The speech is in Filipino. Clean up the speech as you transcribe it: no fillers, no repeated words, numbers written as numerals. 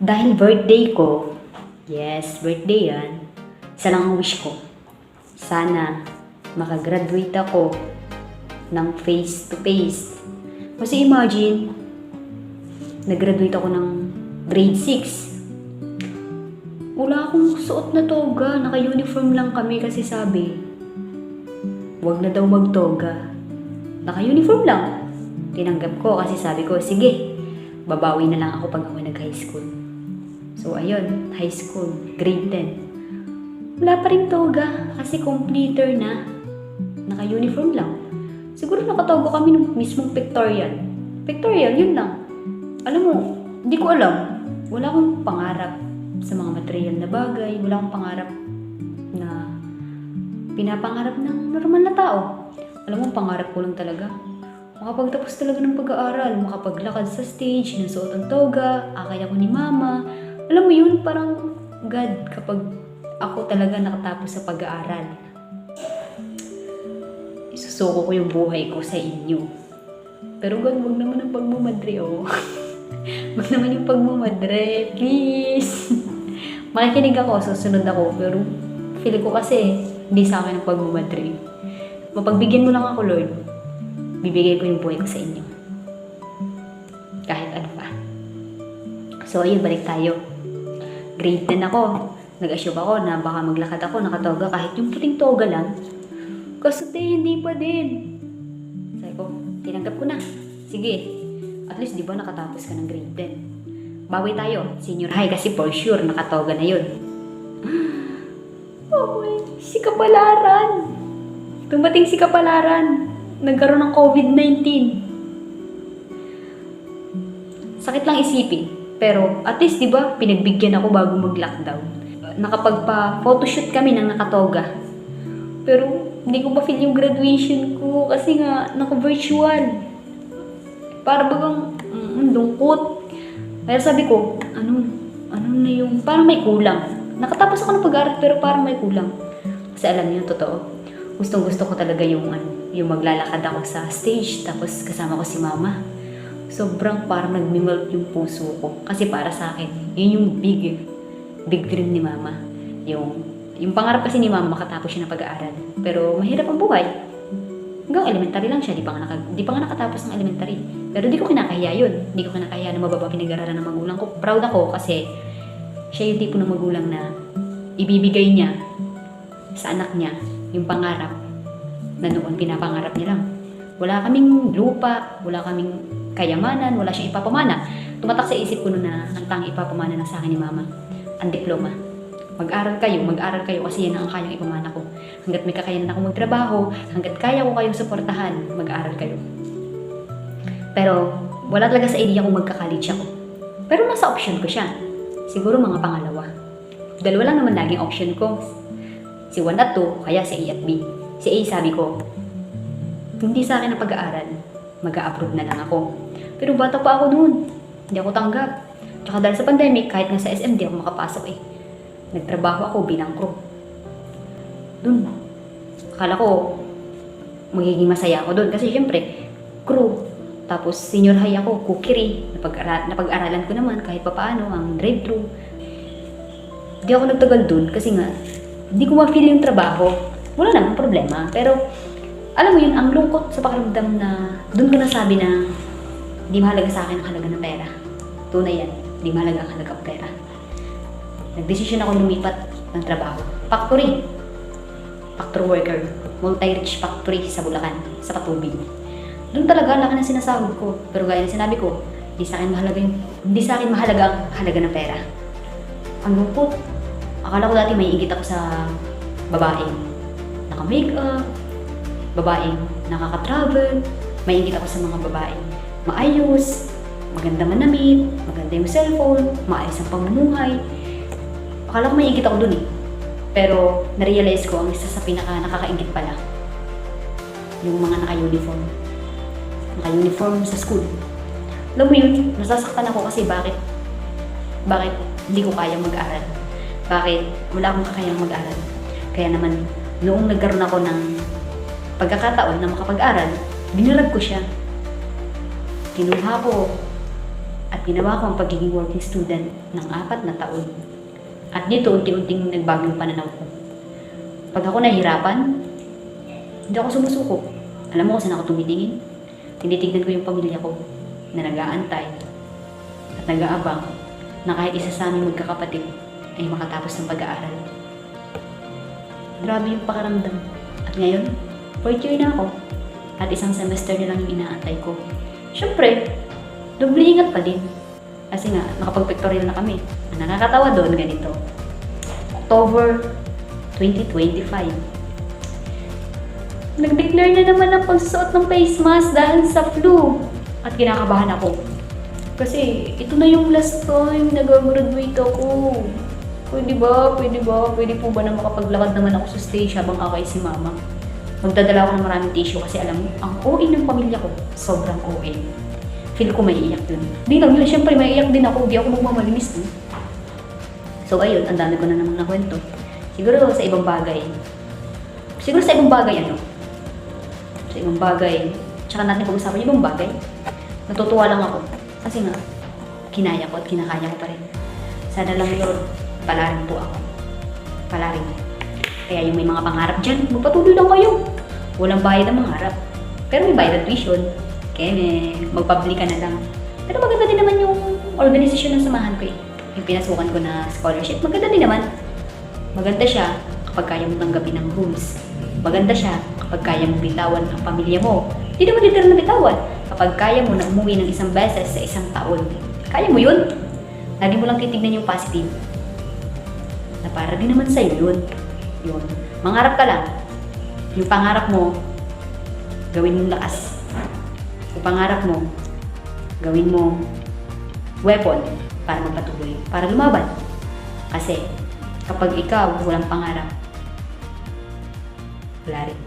Dahil birthday ko, yes, birthday yan, isa lang ang wish ko. Sana makagraduate ako ng face to face. Kasi imagine, nag-graduate ako ng grade 6. Wala akong suot na toga, naka-uniform lang kami kasi sabi, wag na daw mag-toga. Naka-uniform lang. Tinanggap ko kasi sabi ko, sige, babawi na lang ako pag ako nag-high school. So ayun, high school, grade 10. Wala pa rin toga kasi completer na. Naka-uniform lang. Siguro nakatoga kami ng mismong pictorial. Pictorial, yun lang. Alam mo, hindi ko alam. Wala akong pangarap sa mga material na bagay. Wala akong pangarap na pinapangarap ng normal na tao. Alam mo, pangarap ko lang talaga. Makapagtapos talaga ng pag-aaral, makapaglakad sa stage, nasuot ang toga, akay ako ni mama. Alam mo yun, parang God kapag ako talaga nakatapos sa pag-aaral. Isusuko ko yung buhay ko sa inyo. Pero God, wag naman ang pagmumadre, oh. Wag naman yung pagmumadre, please. Makikinig ako, susunod ako, pero feel ko kasi hindi sa akin ang pagmumadre. Mapagbigyan mo lang ako, Lord. Bibigay ko yung buhay ko sa inyo. Kahit ano pa. So, ayun, balik tayo. Grade 10 ako. Nag-assume ako na baka maglakad ako, nakatoga, kahit yung puting toga lang. Kasi hindi pa din. Sabi ko, tinanggap ko na. Sige, at least di ba nakatapos ka ng grade 10. Bawi tayo, senior high kasi for sure nakatoga na yun. Oh, si Kapalaran. Tumating si Kapalaran. Nagkaroon ng COVID-19. Sakit lang isipin. Pero at least di ba pinagbigyan ako bago mag-lockdown. Nakapagpa-photoshoot kami ng nakatoga. Pero hindi ko pa feel yung graduation ko kasi nga naka-virtual. Para bagang lungkot. Kaya sabi ko, ano na yung, parang may kulang. Nakatapos ako ng pag-aaral pero parang may kulang. Kasi alam niyo, totoo. Gustong-gusto ko talaga yung maglalakad ako sa stage tapos kasama ko si mama. Sobrang parang nagmimelt yung puso ko. Kasi para sa akin, yun yung big dream ni mama. Yung pangarap kasi ni mama makatapos siya ng pag-aaral. Pero mahirap ang buhay. Hanggang elementary lang siya, di pa nga nakatapos ng elementary. Pero di ko kinakahiya yun. Di ko kinakahiya na mababa pinag-aralan ng magulang ko. Proud ako kasi siya yung tipo ng magulang na ibibigay niya sa anak niya yung pangarap na noon pinapangarap niya lang. Wala kaming lupa, wala kaming kayamanan, wala siyang ipapamana. Tumatak sa isip ko noon na ang tanging ipapamana na sa akin ni mama, ang diploma. Mag-aral kayo kasi yan ang kayang ipamana ko. Hanggat may kakayanan ako magtrabaho, hanggat kaya ko kayong suportahan, mag-aral kayo. Pero wala talaga sa idea kung magka-college ako. Pero nasa option ko siya. Siguro mga pangalawa. Dalawa lang naman naging option ko. Si 1 at 2, kaya si A at B. Si A sabi ko, hindi sa akin ang pag-aaral, mag-a-abroad na lang ako. Pero bata pa ako noon, hindi ako tanggap. Tsaka dahil sa pandemic, kahit nga sa SM, di ako makapasok eh. Nagtrabaho ako bilang crew. Doon, akala ko, magiging masaya ako doon. Kasi syempre, crew. Tapos senior high ako, cookery. Napag-aralan ko naman kahit papaano ang drive-thru. Hindi ako nagtagal doon kasi nga, hindi ko ma-feel yung trabaho. Wala namang problema. Pero, alam mo yun, ang lungkot sa pakiramdam na doon ko nasabi na di mahalaga sa akin ang halaga ng pera. Tunay yan, di mahalaga ang halaga ng pera. Nagdesisyon ako lumipat ng trabaho. Factory worker. Multi-rich factory sa Bulacan, sa Patubig. Doon talaga laki ng sinasahod ko. Pero gaya ng sinabi ko, hindi sa akin mahalaga ang halaga ng pera. Ang lungkot. Akala ko dati may ingit ako sa babaeng naka-makeup, babaeng nakaka-travel, may ingit ako sa mga babaeng maayos, maganda manamit, maganda yung cellphone, maayos ang pamumuhay. Akala ko may ingit ako dun eh. Pero na-realize ko ang isa sa nakakaingit pala. Yung mga naka-uniform. Naka-uniform sa school. Alam mo yun, nasasaktan ako kasi bakit hindi ko kaya mag-aral. Bakit wala akong kakayang mag-aral. Kaya naman, noong nagkaroon ako ng pagkakataon na makapag-aral, binirag ko siya. Kinuha ko At ginawa ko ang pagiging working student ng 4 na taon. At dito, unti-unting nagbago yung pananaw ko. Pag ako nahihirapan, hindi ako sumusuko. Alam mo kung saan ako tumitingin? Tinitignan ko yung pamilya ko na nag-aantay at nag-aabang na kahit isa sa aming magkakapatid ay makatapos ng pag-aaral. Grabe yung pakiramdam. At ngayon, 4th year na ako at isang semester na lang yung inaantay ko. Siyempre, doble ingat pa din. Kasi nga, nakapag-pictorial na kami. Ang nakakatawa doon, ganito. October 2025. Nag-declare na naman ang pagsusuot ng face mask dahil sa flu. At kinakabahan ako. Kasi ito na yung last time nag-graduate ako. Pwede ba? Pwede po ba na makapaglakad naman ako sa stage habang akay si mama? Magdadala ako ng maraming tissue kasi alam mo, ang OA ng pamilya ko, sobrang OA. Feel ko maiiyak dun. Di lang yun, syempre maiiyak din ako, di ako magmamalinis dun. So ayun, ang dami ko na namang nakwento. Siguro sa ibang bagay. Sa ibang bagay. Tsaka natin pag-usapan yung ibang bagay. Natutuwa lang ako. Kasi nga, kinaya ko at kinakaya ko pa rin. Sana lang yun, palarin po ako. Palarin. Kaya yung may mga pangarap dyan, magpatuloy lang kayo. Walang bayad ang mangarap. Pero may bayad ang tuition. Kaya magpublic ka na lang. Pero maganda din naman yung organisasyon ng samahan ko eh. Yung pinasukan ko na scholarship, maganda din naman. Maganda siya kapag kaya mo tanggapin ng rules. Maganda siya kapag kaya mo bitawan ang pamilya mo. Hindi naman literal na bitawan. Kapag kaya mo na umuwi ng isang beses sa isang taon. Kaya mo yun. Lagi mo lang titignan yung positive. Na para din naman sa'yo yun. Yun. Mangarap ka lang. Yung pangarap mo, gawin mong lakas. Yung pangarap mo, gawin mo weapon para magpatuloy, para lumaban. Kasi kapag ikaw walang pangarap, wala rin.